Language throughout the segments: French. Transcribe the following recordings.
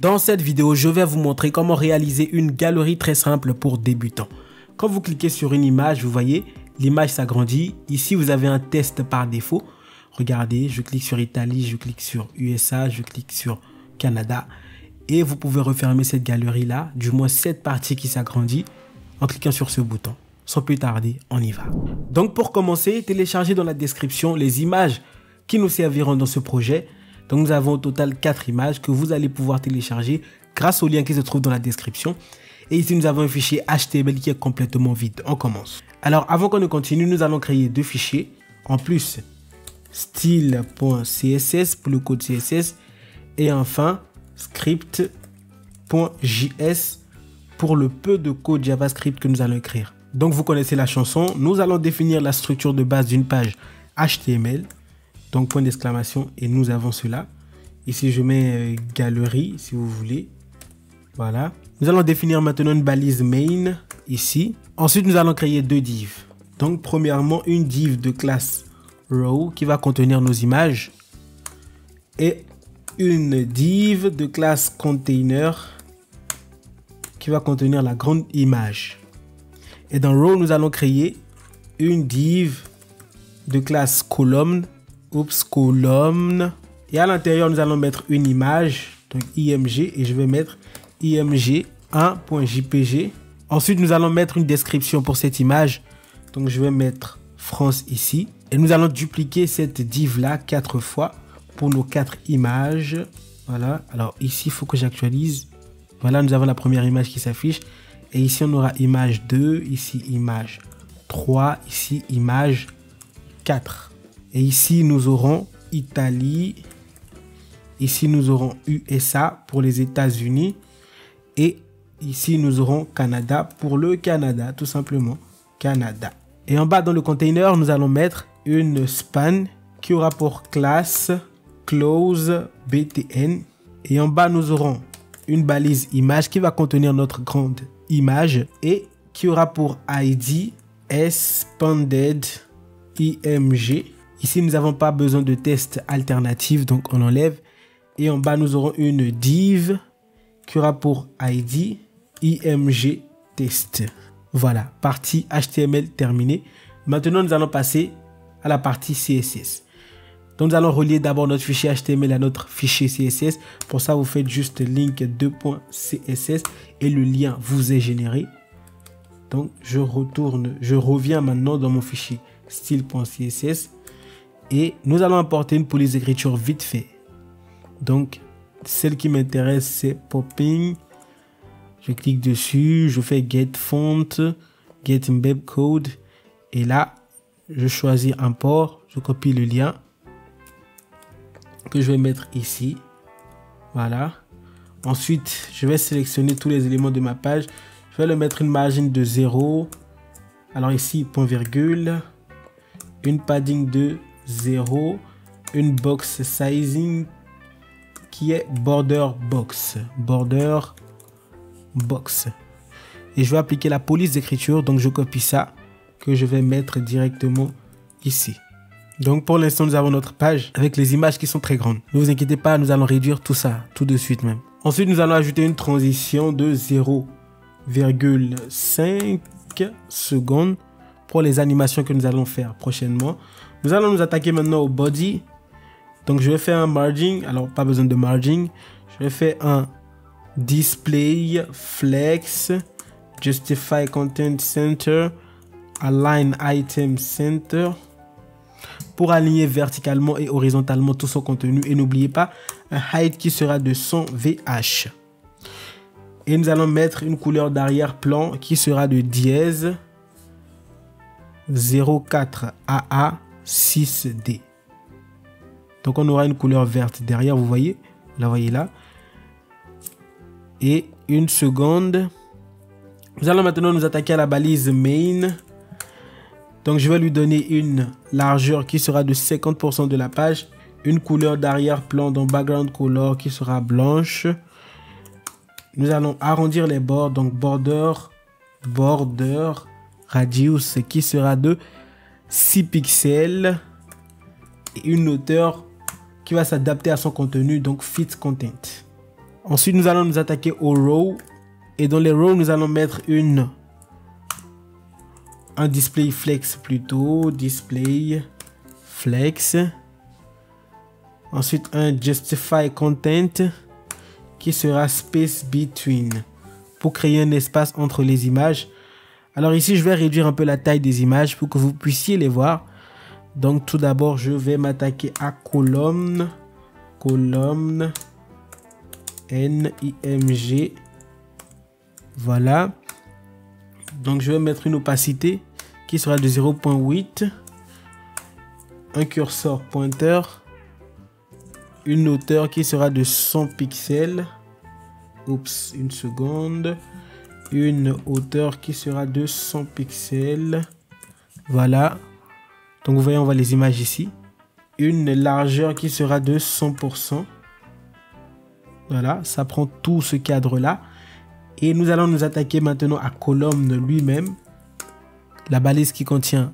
Dans cette vidéo, je vais vous montrer comment réaliser une galerie très simple pour débutants. Quand vous cliquez sur une image, vous voyez, l'image s'agrandit. Ici, vous avez un test par défaut. Regardez, je clique sur Italie, je clique sur USA, je clique sur Canada. Et vous pouvez refermer cette galerie-là, du moins cette partie qui s'agrandit, en cliquant sur ce bouton. Sans plus tarder, on y va. Donc pour commencer, téléchargez dans la description les images qui nous serviront dans ce projet. Donc nous avons au total 4 images que vous allez pouvoir télécharger grâce au lien qui se trouve dans la description. Et ici nous avons un fichier HTML qui est complètement vide. On commence. Alors avant qu'on ne continue, nous allons créer 2 fichiers. En plus, style.css pour le code CSS. Et enfin, script.js pour le peu de code JavaScript que nous allons écrire. Donc vous connaissez la chanson. Nous allons définir la structure de base d'une page HTML. Donc point d'exclamation et nous avons cela. Ici je mets galerie si vous voulez. Voilà. Nous allons définir maintenant une balise main ici. Ensuite nous allons créer 2 divs. Donc premièrement une div de classe row qui va contenir nos images. Et une div de classe container qui va contenir la grande image. Et dans row nous allons créer une div de classe column. Column. Et à l'intérieur, nous allons mettre une image, donc img, et je vais mettre img1.jpg. Ensuite, nous allons mettre une description pour cette image. Donc, je vais mettre France ici. Et nous allons dupliquer cette div-là 4 fois pour nos 4 images. Voilà. Alors, ici, il faut que j'actualise. Voilà, nous avons la première image qui s'affiche. Et ici, on aura image 2, ici, image 3, ici, image 4. Et ici, nous aurons Italie. Ici, nous aurons USA pour les États-Unis. Et ici, nous aurons Canada pour le Canada, tout simplement. Canada. Et en bas, dans le container, nous allons mettre une span qui aura pour classe close btn. Et en bas, nous aurons une balise image qui va contenir notre grande image et qui aura pour ID expanded img. Ici, nous n'avons pas besoin de test alternatif, donc on enlève. Et en bas, nous aurons une div qui aura pour ID img test. Voilà, partie HTML terminée. Maintenant, nous allons passer à la partie CSS. Donc, nous allons relier d'abord notre fichier HTML à notre fichier CSS. Pour ça, vous faites juste link 2.css et le lien vous est généré. Donc, je reviens maintenant dans mon fichier style.css. Et nous allons importer une police d'écriture vite fait. Donc, celle qui m'intéresse, c'est popping. Je clique dessus, je fais get font, get embed code. Et là, je choisis import, je copie le lien que je vais mettre ici. Voilà. Ensuite, je vais sélectionner tous les éléments de ma page. Je vais le mettre une margin de 0. Alors ici, point virgule. Une padding de 0, une box sizing qui est border box. Et je vais appliquer la police d'écriture, donc je copie ça que je vais mettre directement ici. Donc pour l'instant, nous avons notre page avec les images qui sont très grandes. Ne vous inquiétez pas, nous allons réduire tout ça tout de suite même. Ensuite, nous allons ajouter une transition de 0,5 secondes pour les animations que nous allons faire prochainement. Nous allons nous attaquer maintenant au body. Donc je vais faire un margin. Alors pas besoin de margin. Je vais faire un display flex, justify content center, align item center pour aligner verticalement et horizontalement tout son contenu. Et n'oubliez pas un height qui sera de 100 VH. Et nous allons mettre une couleur d'arrière-plan qui sera de dièse 04 AA 6D. Donc on aura une couleur verte derrière, vous voyez, la voyez là. Et une seconde. Nous allons maintenant nous attaquer à la balise main. Donc je vais lui donner une largeur qui sera de 50% de la page. Une couleur d'arrière-plan dans background color qui sera blanche. Nous allons arrondir les bords, donc border radius qui sera de 6 pixels et une hauteur qui va s'adapter à son contenu, donc fit content. Ensuite, nous allons nous attaquer aux rows. Et dans les rows, nous allons mettre un display flex plutôt. Display flex. Ensuite, un justify content qui sera space between pour créer un espace entre les images. Alors ici, je vais réduire un peu la taille des images pour que vous puissiez les voir. Donc tout d'abord, je vais m'attaquer à colonne NIMG. Voilà. Donc je vais mettre une opacité qui sera de 0.8. Un curseur pointeur. Une hauteur qui sera de 100 pixels. Oups, une seconde. Une hauteur qui sera de 100 pixels. Voilà. Donc vous voyez, on voit les images ici. Une largeur qui sera de 100%. Voilà, ça prend tout ce cadre-là. Et nous allons nous attaquer maintenant à colonne lui-même. La balise qui contient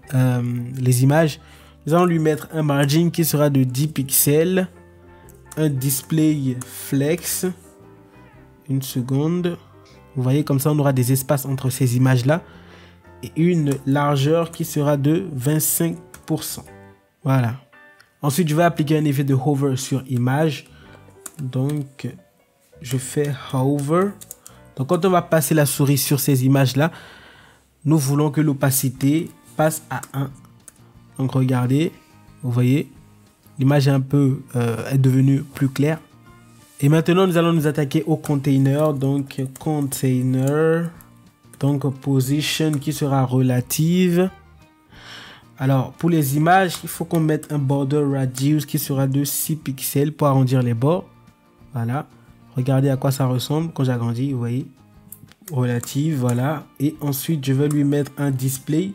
les images. Nous allons lui mettre un margin qui sera de 10 pixels. Un display flex. Une seconde. Vous voyez, comme ça, on aura des espaces entre ces images-là. Et une largeur qui sera de 25%. Voilà. Ensuite, je vais appliquer un effet de hover sur image. Donc, je fais hover. Donc, quand on va passer la souris sur ces images-là, nous voulons que l'opacité passe à 1. Donc, regardez. Vous voyez, l'image est est devenue plus claire. Et maintenant, nous allons nous attaquer au container. Donc, container. Donc, position qui sera relative. Alors, pour les images, il faut qu'on mette un border radius qui sera de 6 pixels pour arrondir les bords. Voilà. Regardez à quoi ça ressemble quand j'agrandis, vous voyez. Relative, voilà. Et ensuite, je vais lui mettre un display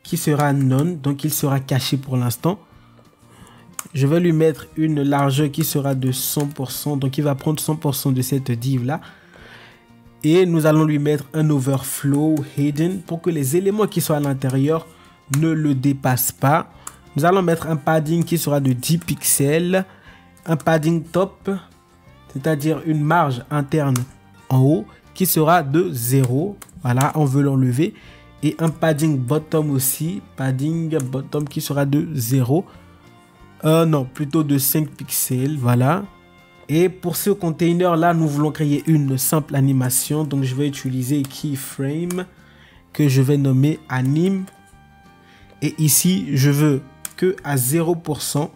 qui sera none. Donc, il sera caché pour l'instant. Je vais lui mettre une largeur qui sera de 100%. Donc, il va prendre 100% de cette div-là. Et nous allons lui mettre un overflow hidden pour que les éléments qui sont à l'intérieur ne le dépassent pas. Nous allons mettre un padding qui sera de 10 pixels. Un padding top, c'est-à-dire une marge interne en haut qui sera de 0. Voilà, on veut l'enlever. Et un padding bottom aussi. Padding bottom qui sera de 0. Non, plutôt de 5 pixels, voilà. Et pour ce container là, nous voulons créer une simple animation. Donc je vais utiliser keyframe que je vais nommer anime. Et ici, je veux que à 0%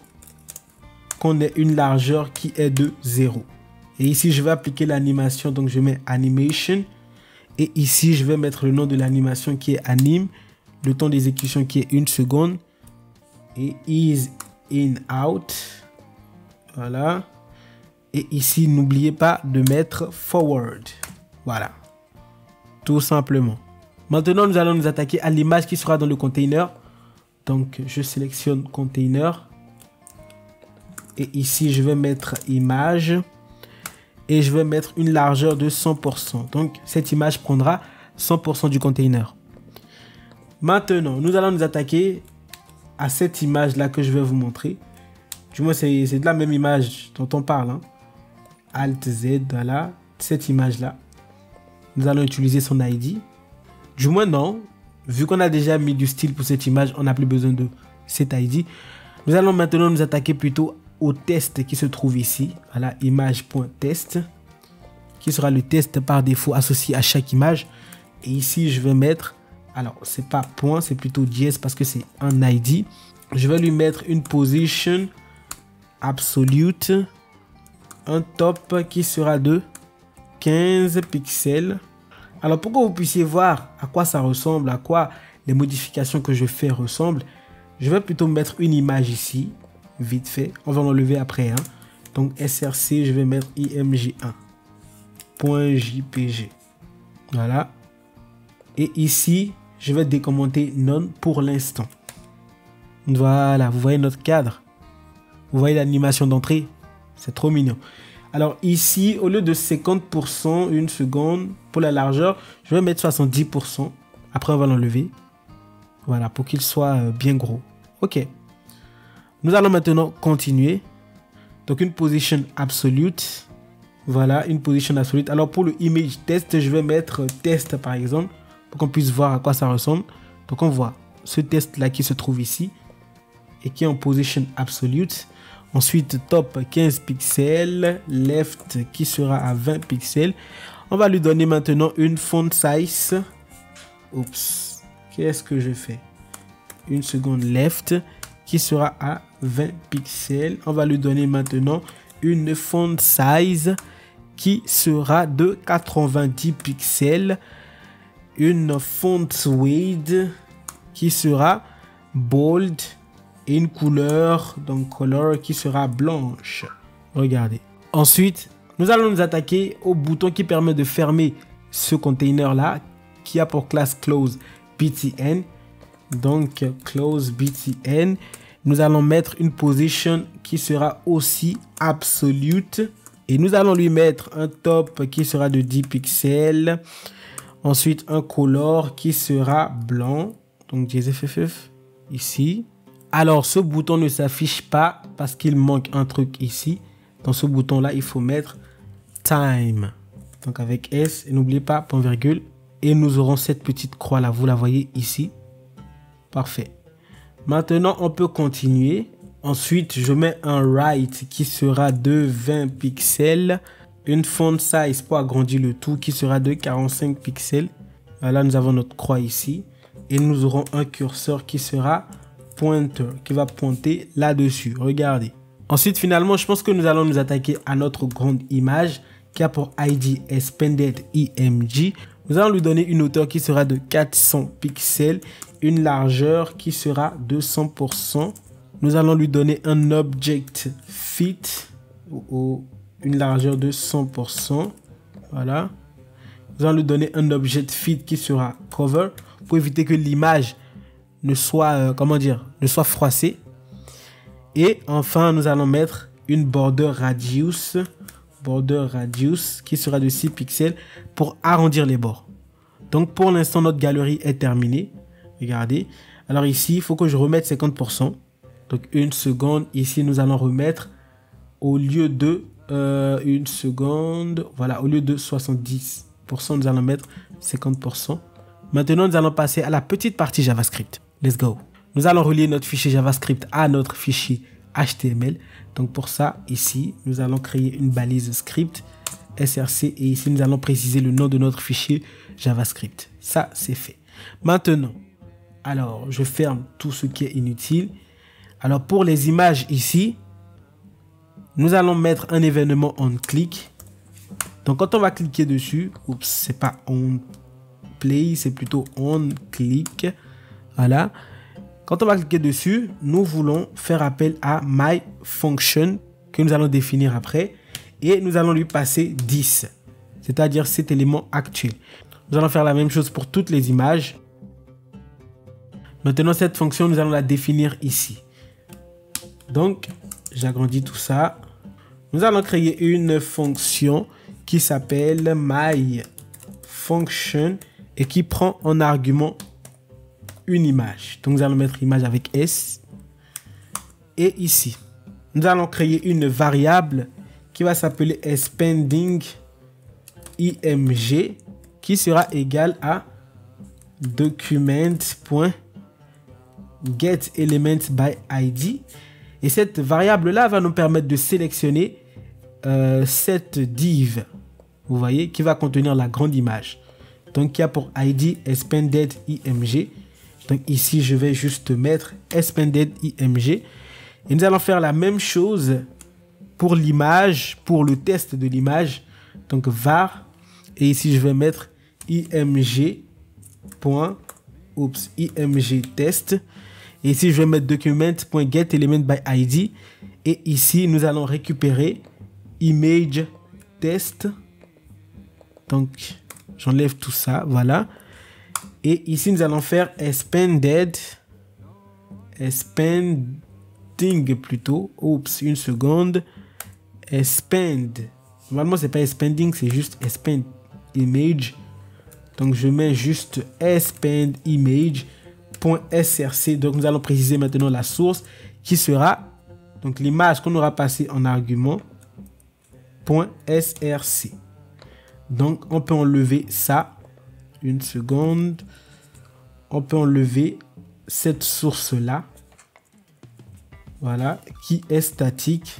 qu'on ait une largeur qui est de 0. Et ici, je vais appliquer l'animation. Donc je mets animation. Et ici, je vais mettre le nom de l'animation qui est anime. Le temps d'exécution qui est 1 seconde. Et ease in out. Voilà. Et ici, n'oubliez pas de mettre forward. Voilà. Tout simplement. Maintenant, nous allons nous attaquer à l'image qui sera dans le container. Donc, je sélectionne container. Et ici, je vais mettre image. Et je vais mettre une largeur de 100%. Donc, cette image prendra 100% du container. Maintenant, nous allons nous attaquer à cette image-là que je vais vous montrer. Du moins, c'est de la même image dont on parle. Hein. Alt Z, voilà, cette image-là. Nous allons utiliser son ID. Du moins, non. Vu qu'on a déjà mis du style pour cette image, on n'a plus besoin de cet ID. Nous allons maintenant nous attaquer plutôt au test qui se trouve ici. Voilà, image.test, qui sera le test par défaut associé à chaque image. Et ici, je vais mettre, alors, c'est pas point, c'est plutôt dièse parce que c'est un ID. Je vais lui mettre une position absolute, un top qui sera de 15 pixels. Alors, pour que vous puissiez voir à quoi ça ressemble, à quoi les modifications que je fais ressemblent, je vais plutôt mettre une image ici, vite fait. On va l'enlever après. Hein. Donc, SRC, je vais mettre img1.jpg. Voilà. Et ici, je vais décommenter none pour l'instant. Voilà, vous voyez notre cadre. Vous voyez l'animation d'entrée. C'est trop mignon. Alors ici, au lieu de 50%, une seconde, pour la largeur, je vais mettre 70%. Après, on va l'enlever. Voilà, pour qu'il soit bien gros. OK. Nous allons maintenant continuer. Donc, une position absolute. Voilà, une position absolute. Alors pour le image test, je vais mettre test par exemple, pour qu'on puisse voir à quoi ça ressemble. Donc on voit ce test là qui se trouve ici et qui est en position absolute. Ensuite top 15 pixels, left qui sera à 20 pixels. On va lui donner maintenant une font size. Oups, qu'est-ce que je fais? Une seconde, left qui sera à 20 pixels. On va lui donner maintenant une font size qui sera de 90 pixels. Une font weight qui sera bold et une couleur, donc color, qui sera blanche. Regardez. Ensuite, nous allons nous attaquer au bouton qui permet de fermer ce container là qui a pour classe close btn. Donc close btn. Nous allons mettre une position qui sera aussi absolute. Et nous allons lui mettre un top qui sera de 10 pixels. Ensuite, un color qui sera blanc. Donc, JSFF ici. Alors, ce bouton ne s'affiche pas parce qu'il manque un truc ici. Dans ce bouton-là, il faut mettre time. Donc, avec S. Et n'oubliez pas, point virgule. Et nous aurons cette petite croix-là. Vous la voyez ici. Parfait. Maintenant, on peut continuer. Ensuite, je mets un right qui sera de 20 pixels. Une font size pour agrandir le tout qui sera de 45 pixels. Là, nous avons notre croix ici. Et nous aurons un curseur qui sera pointer, qui va pointer là-dessus. Regardez. Ensuite, finalement, je pense que nous allons nous attaquer à notre grande image qui a pour ID Expanded IMG. Nous allons lui donner une hauteur qui sera de 400 pixels. Une largeur qui sera de 100%. Nous allons lui donner un object fit ou une largeur de 100%. Voilà. Nous allons lui donner un object fit qui sera cover pour éviter que l'image ne soit, ne soit froissée. Et enfin, nous allons mettre une border radius qui sera de 6 pixels pour arrondir les bords. Donc pour l'instant, notre galerie est terminée. Regardez. Alors ici, il faut que je remette 50%. Donc une seconde. Ici, nous allons remettre au lieu de une seconde. Voilà, au lieu de 70%, nous allons mettre 50%. Maintenant, nous allons passer à la petite partie JavaScript. Let's go. Nous allons relier notre fichier JavaScript à notre fichier HTML. Donc pour ça, ici, nous allons créer une balise script src et ici, nous allons préciser le nom de notre fichier JavaScript. Ça, c'est fait. Maintenant, alors, je ferme tout ce qui est inutile. Alors, pour les images ici, nous allons mettre un événement onClick. Donc, quand on va cliquer dessus, oups, c'est pas onPlay, c'est plutôt onClick. Voilà. Quand on va cliquer dessus, nous voulons faire appel à myFunction que nous allons définir après. Et nous allons lui passer 10, c'est-à-dire cet élément actuel. Nous allons faire la même chose pour toutes les images. Maintenant, cette fonction, nous allons la définir ici. Donc, j'agrandis tout ça. Nous allons créer une fonction qui s'appelle myFunction et qui prend en argument une image. Donc, nous allons mettre image avec S. Et ici, nous allons créer une variable qui va s'appeler expanding img qui sera égal à document.getElementById. Et cette variable-là va nous permettre de sélectionner cette div, vous voyez, qui va contenir la grande image. Donc, qui a pour ID expanded img. Donc, ici, je vais juste mettre expanded img. Et nous allons faire la même chose pour l'image, pour le test de l'image. Donc, var. Et ici, je vais mettre img test. Et ici, je vais mettre document.getElementById. Et ici, nous allons récupérer image test. Donc, j'enlève tout ça. Voilà. Et ici, nous allons faire expanding plutôt. Oups, une seconde. Expand. Normalement, c'est pas expanding, c'est juste expand image. Donc, je mets juste expand image.src. Donc, nous allons préciser maintenant la source qui sera donc l'image qu'on aura passée en argument .src. Donc, on peut enlever ça. Une seconde. On peut enlever cette source-là. Voilà, qui est statique.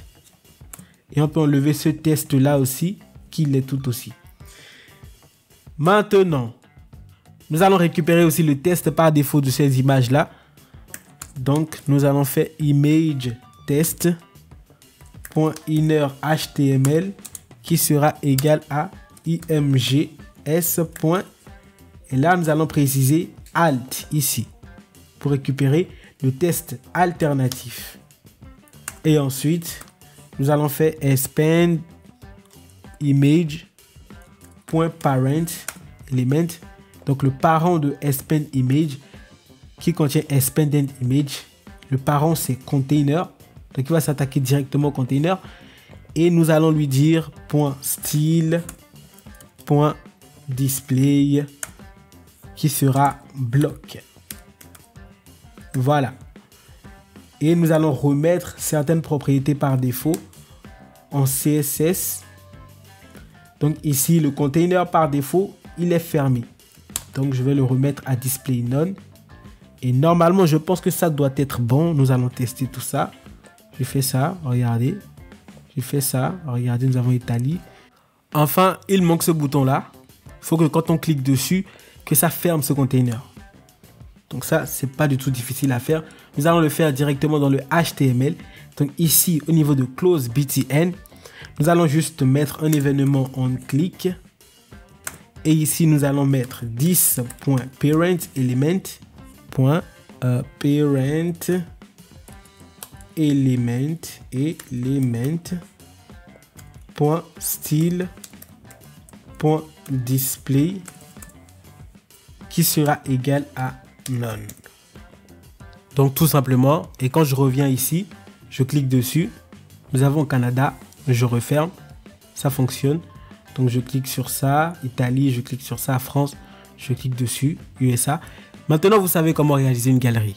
Et on peut enlever ce test-là aussi, qui l'est tout aussi. Maintenant, nous allons récupérer aussi le test par défaut de ces images-là. Donc, nous allons faire image test.innerHTML qui sera égal à imgs. Et là, nous allons préciser alt ici pour récupérer le test alternatif. Et ensuite, nous allons faire expand image.parent element. Donc, le parent de expand image qui contient expanded image. Le parent, c'est container. Donc, il va s'attaquer directement au container. Et nous allons lui dire .style.display qui sera bloc. Voilà. Et nous allons remettre certaines propriétés par défaut en CSS. Donc ici, le container par défaut, il est fermé. Donc je vais le remettre à display none. Et normalement, je pense que ça doit être bon. Nous allons tester tout ça. Je fais ça, regardez. Je fais ça, regardez, nous avons Italie. Enfin, il manque ce bouton-là. Il faut que quand on clique dessus, que ça ferme ce container. Donc ça, c'est pas du tout difficile à faire. Nous allons le faire directement dans le HTML. Donc ici, au niveau de close btn, nous allons juste mettre un événement on click. Et ici, nous allons mettre this.parentElement.parent element.style.display qui sera égal à none. Donc tout simplement, et quand je reviens ici, je clique dessus, nous avons Canada, je referme, ça fonctionne. Donc je clique sur ça, Italie, je clique sur ça, France, je clique dessus, USA. Maintenant vous savez comment réaliser une galerie.